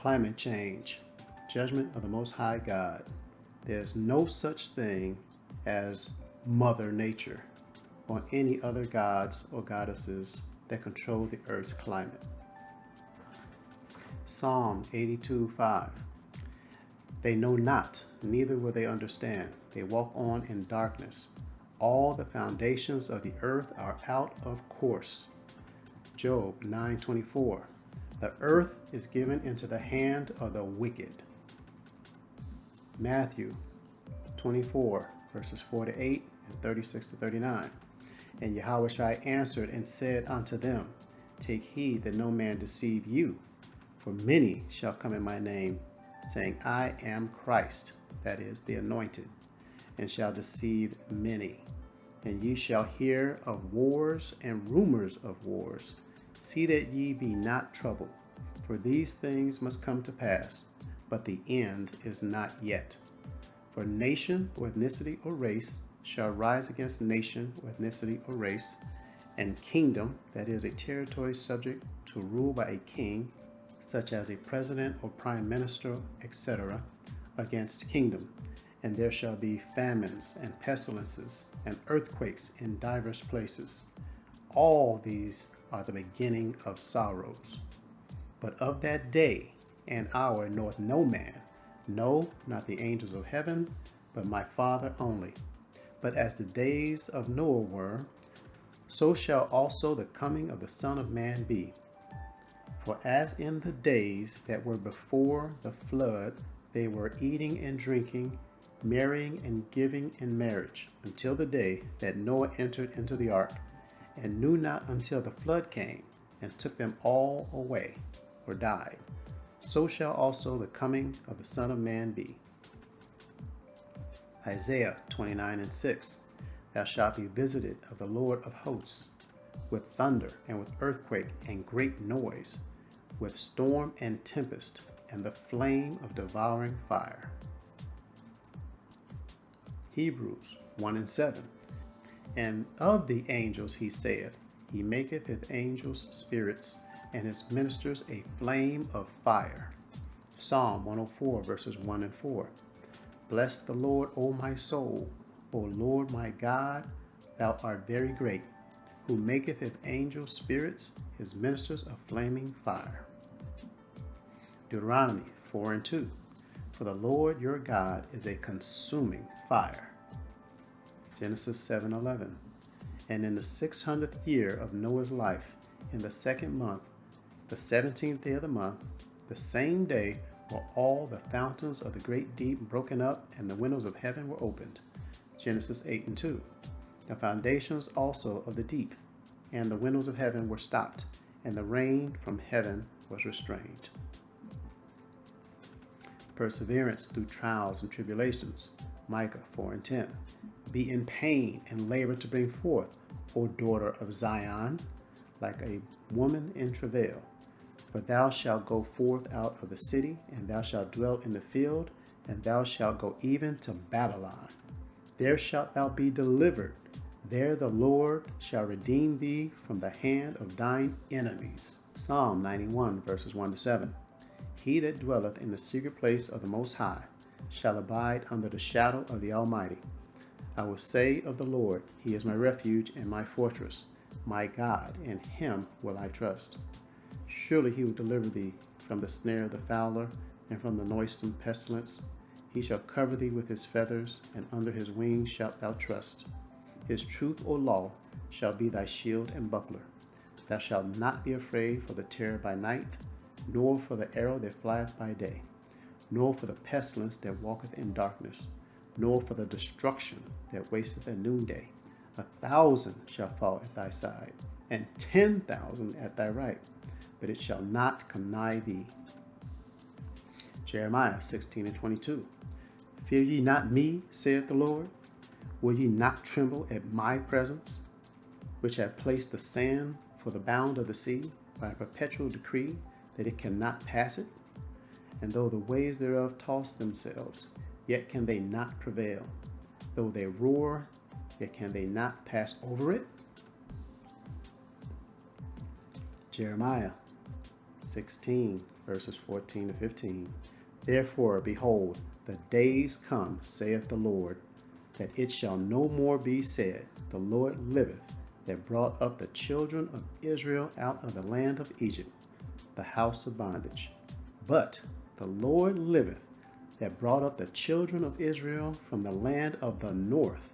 Climate change, judgment of the Most High God. There's no such thing as Mother Nature or any other gods or goddesses that control the earth's climate. Psalm 82:5. They know not, neither will they understand. They walk on in darkness. All the foundations of the earth are out of course. Job 9:24. The earth is given into the hand of the wicked. Matthew 24, verses 4-8 and 36-39. And Yahushua answered and said unto them, Take heed that no man deceive you, for many shall come in my name, saying, I am Christ, that is, the anointed, and shall deceive many. And ye shall hear of wars and rumors of wars. See that ye be not troubled, for these things must come to pass, but the end is not yet. For nation or ethnicity or race shall rise against nation or ethnicity or race, and kingdom, that is, a territory subject to rule by a king, such as a president or prime minister, etc., against kingdom. And there shall be famines and pestilences and earthquakes in divers places. All these are the beginning of sorrows. But of that day and hour knoweth no man, no, not the angels of heaven, but my Father only. But as the days of Noah were, so shall also the coming of the Son of Man be. For as in the days that were before the flood, they were eating and drinking, marrying and giving in marriage, until the day that Noah entered into the ark, and knew not until the flood came, and took them all away, or died. So shall also the coming of the Son of Man be. Isaiah 29:6. Thou shalt be visited of the Lord of hosts, with thunder and with earthquake and great noise, with storm and tempest, and the flame of devouring fire. Hebrews 1:7. And of the angels he saith, He maketh his angels spirits, and his ministers a flame of fire. Psalm 104, verses 1 and 4. Bless the Lord, O my soul. O Lord my God, thou art very great, who maketh his angels spirits, his ministers a flaming fire. Deuteronomy 4:2. For the Lord your God is a consuming fire. Genesis 7:11. And in the 600th year of Noah's life, in the second month, the 17th day of the month, the same day were all the fountains of the great deep broken up, and the windows of heaven were opened. Genesis 8:2. The foundations also of the deep and the windows of heaven were stopped, and the rain from heaven was restrained. Perseverance through trials and tribulations. Micah 4:10. Be in pain and labor to bring forth, O daughter of Zion, like a woman in travail. For thou shalt go forth out of the city, and thou shalt dwell in the field, and thou shalt go even to Babylon. There shalt thou be delivered. There the Lord shall redeem thee from the hand of thine enemies. Psalm 91, verses 1-7. He that dwelleth in the secret place of the Most High shall abide under the shadow of the Almighty. I will say of the Lord, He is my refuge and my fortress, my God, in Him will I trust. Surely He will deliver thee from the snare of the fowler and from the noisome pestilence. He shall cover thee with His feathers, and under His wings shalt thou trust. His truth, O law, shall be thy shield and buckler. Thou shalt not be afraid for the terror by night, nor for the arrow that flieth by day, nor for the pestilence that walketh in darkness, nor for the destruction that wasteth at noonday. 1,000 shall fall at thy side, and 10,000 at thy right, but it shall not come nigh thee. Jeremiah 16:22. Fear ye not me, saith the Lord? Will ye not tremble at my presence, which have placed the sand for the bound of the sea by a perpetual decree, that it cannot pass it? And though the waves thereof toss themselves, yet can they not prevail. Though they roar, yet can they not pass over it? Jeremiah 16, verses 14 to 15. Therefore, behold, the days come, saith the Lord, that it shall no more be said, the Lord liveth, that brought up the children of Israel out of the land of Egypt, the house of bondage. But the Lord liveth, that brought up the children of Israel from the land of the north,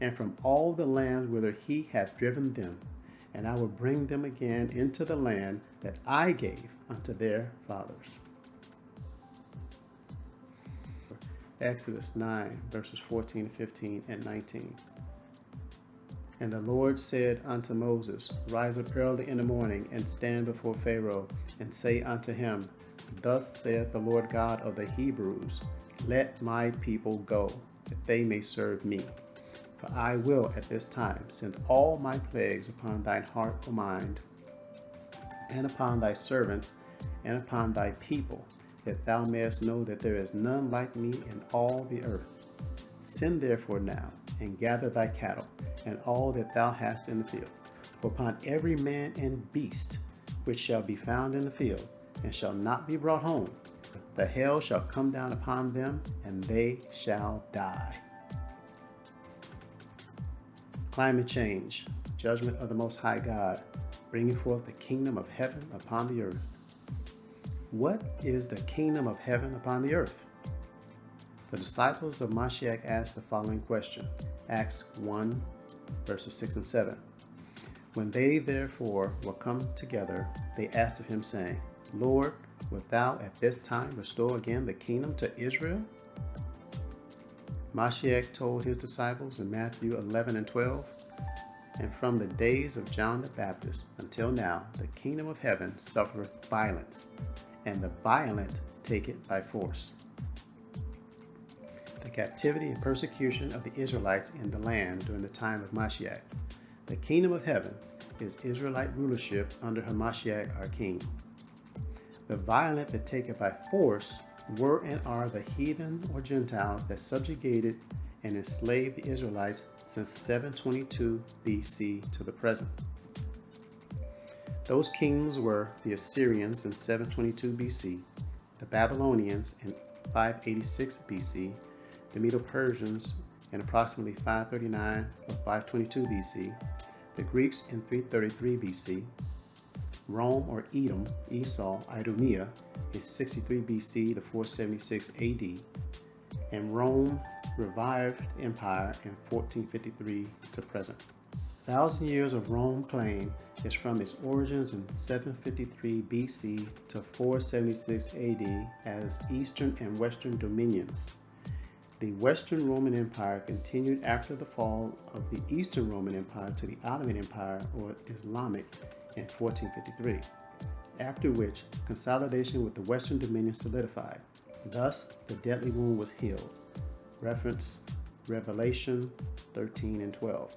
and from all the lands whither he hath driven them, and I will bring them again into the land that I gave unto their fathers. Exodus 9, verses 14, 15, and 19. And the Lord said unto Moses, Rise up early in the morning, and stand before Pharaoh, and say unto him, Thus saith the Lord God of the Hebrews, Let my people go, that they may serve me. For I will at this time send all my plagues upon thine heart, O mind, and upon thy servants, and upon thy people, that thou mayest know that there is none like me in all the earth. Send therefore now, and gather thy cattle, and all that thou hast in the field. For upon every man and beast which shall be found in the field, and shall not be brought home, the hail shall come down upon them, and they shall die. Climate change, judgment of the Most High God, bringing forth the kingdom of heaven upon the earth. What is the kingdom of heaven upon the earth? The disciples of Mashiach asked the following question, Acts 1, verses 6 and 7. When they therefore were come together, they asked of him, saying, Lord, wilt thou at this time restore again the kingdom to Israel? Mashiach told his disciples in Matthew 11 and 12, And from the days of John the Baptist until now, the kingdom of heaven suffereth violence, and the violent take it by force. The captivity and persecution of the Israelites in the land during the time of Mashiach. The kingdom of heaven is Israelite rulership under Hamashiach our king. The violent that take it by force were and are the heathen or Gentiles that subjugated and enslaved the Israelites since 722 BC to the present. Those kings were the Assyrians in 722 BC, the Babylonians in 586 BC, the Medo-Persians in approximately 539 or 522 BC, the Greeks in 333 BC, Rome or Edom, Esau, Idumea in 63 BC to 476 AD, and Rome revived empire in 1453 to present. 1,000 years of Rome claim is from its origins in 753 BC to 476 AD as Eastern and Western dominions. The Western Roman Empire continued after the fall of the Eastern Roman Empire to the Ottoman Empire or Islamic in 1453, after which consolidation with the Western dominion solidified. Thus, the deadly wound was healed. Reference Revelation 13 and 12.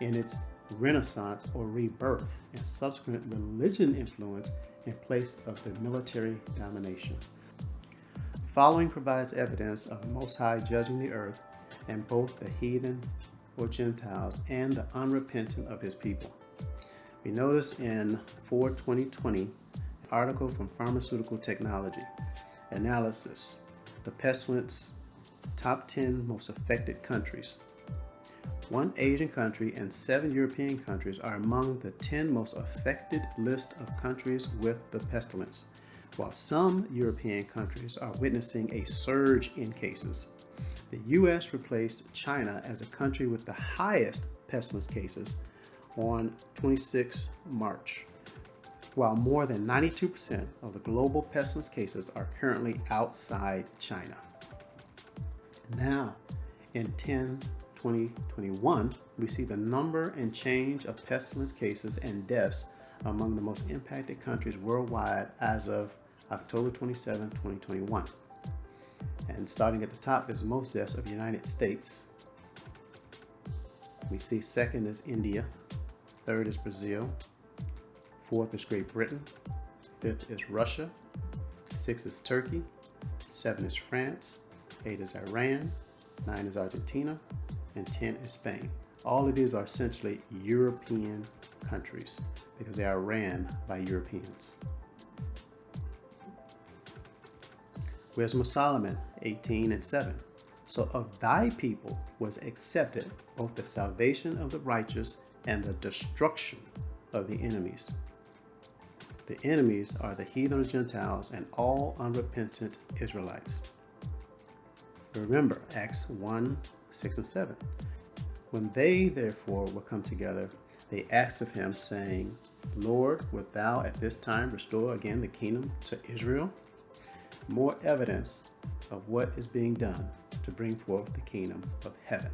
In its renaissance or rebirth and subsequent religion influence in place of the military domination. Following provides evidence of the Most High judging the earth and both the heathen or Gentiles and the unrepentant of his people. We notice in 4/2020 an article from Pharmaceutical Technology, Analysis, the pestilence, top 10 most affected countries. 1 Asian country and 7 European countries are among the 10 most affected list of countries with the pestilence, while some European countries are witnessing a surge in cases. The U.S. replaced China as a country with the highest pestilence cases on 26 March, while more than 92% of the global pestilence cases are currently outside China. Now, in 2021, we see the number and change of pestilence cases and deaths among the most impacted countries worldwide as of October 27, 2021. And starting at the top is most deaths of the United States. We see second is India, third is Brazil, fourth is Great Britain, fifth is Russia, sixth is Turkey, 7 is France, 8 is Iran, 9 is Argentina, and 10 is Spain. All of these are essentially European countries because they are ran by Europeans. Wisdom of Solomon 18:7. So of thy people was accepted both the salvation of the righteous and the destruction of the enemies. The enemies are the heathen Gentiles and all unrepentant Israelites. Remember Acts 1:6-7. When they therefore were come together, they asked of him, saying, Lord, wilt thou at this time restore again the kingdom to Israel? More evidence of what is being done to bring forth the kingdom of heaven.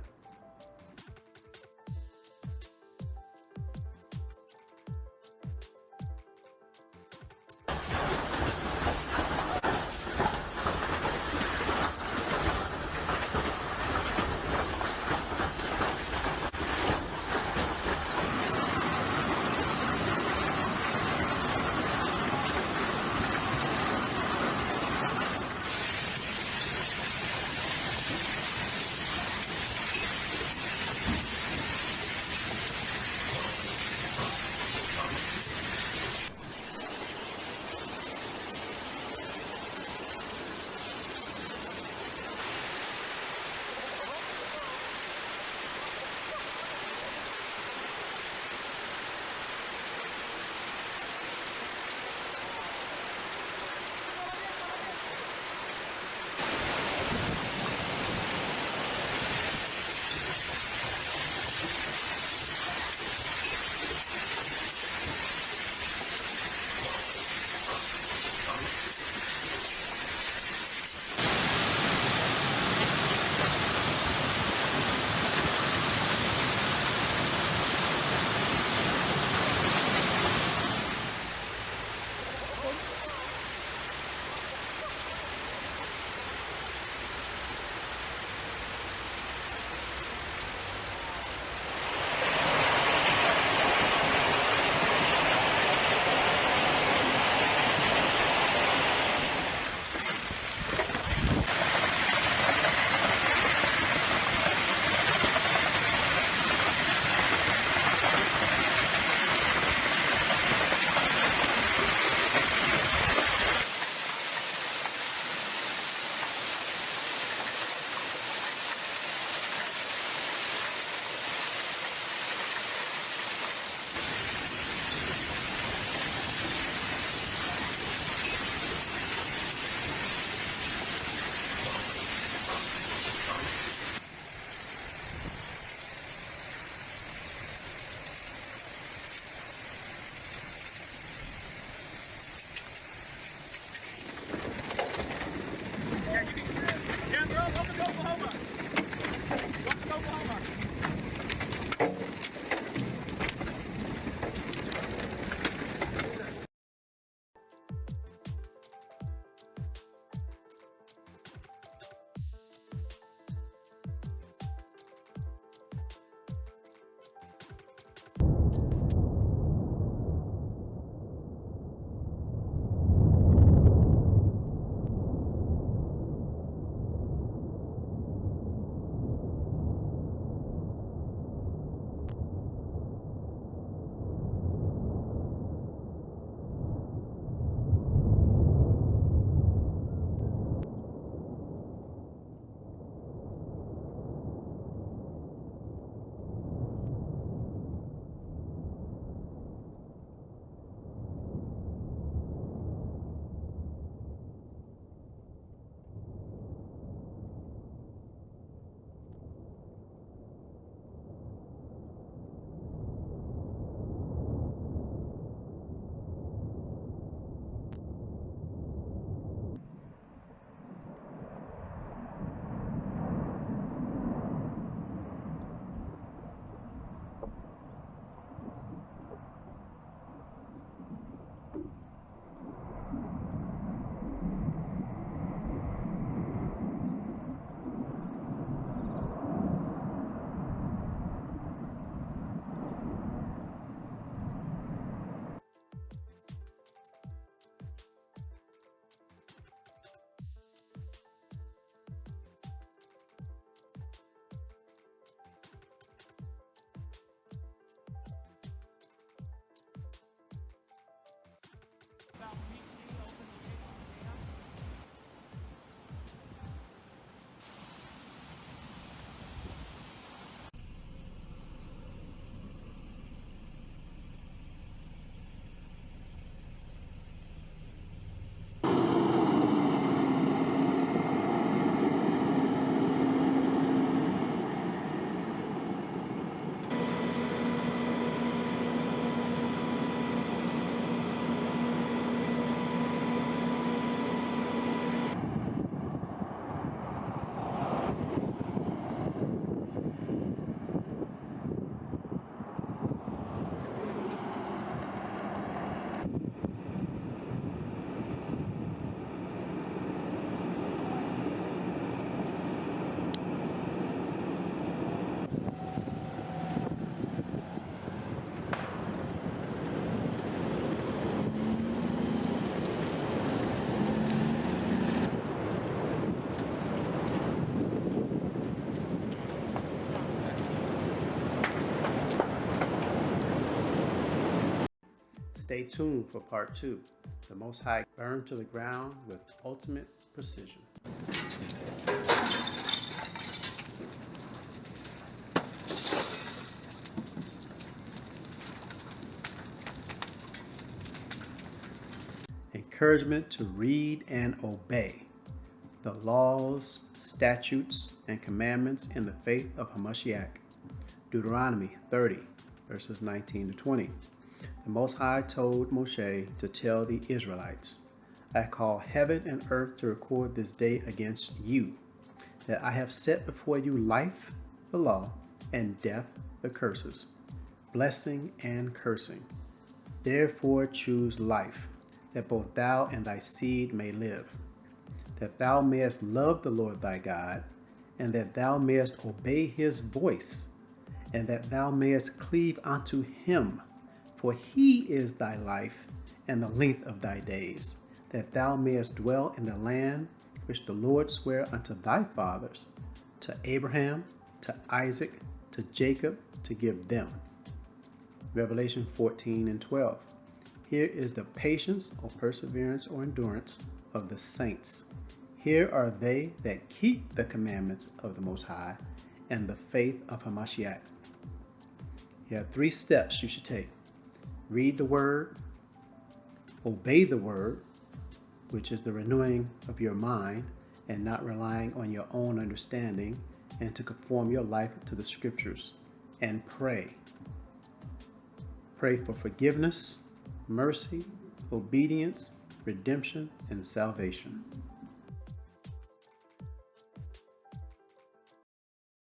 Stay tuned for part 2. The Most High burned to the ground with ultimate precision. Encouragement to read and obey the laws, statutes, and commandments in the faith of Hamashiach. Deuteronomy 30, verses 19 to 20. The Most High told Moshe to tell the Israelites, I call heaven and earth to record this day against you, that I have set before you life, the law, and death, the curses, blessing and cursing. Therefore choose life, that both thou and thy seed may live, that thou mayest love the Lord thy God, and that thou mayest obey his voice, and that thou mayest cleave unto him, for he is thy life and the length of thy days, that thou mayest dwell in the land which the Lord sware unto thy fathers, to Abraham, to Isaac, to Jacob, to give them. Revelation 14 and 12. Here is the patience or perseverance or endurance of the saints. Here are they that keep the commandments of the Most High and the faith of Hamashiach. You have 3 steps you should take. Read the word, obey the word, which is the renewing of your mind and not relying on your own understanding, and to conform your life to the scriptures, and pray. Pray for forgiveness, mercy, obedience, redemption, and salvation.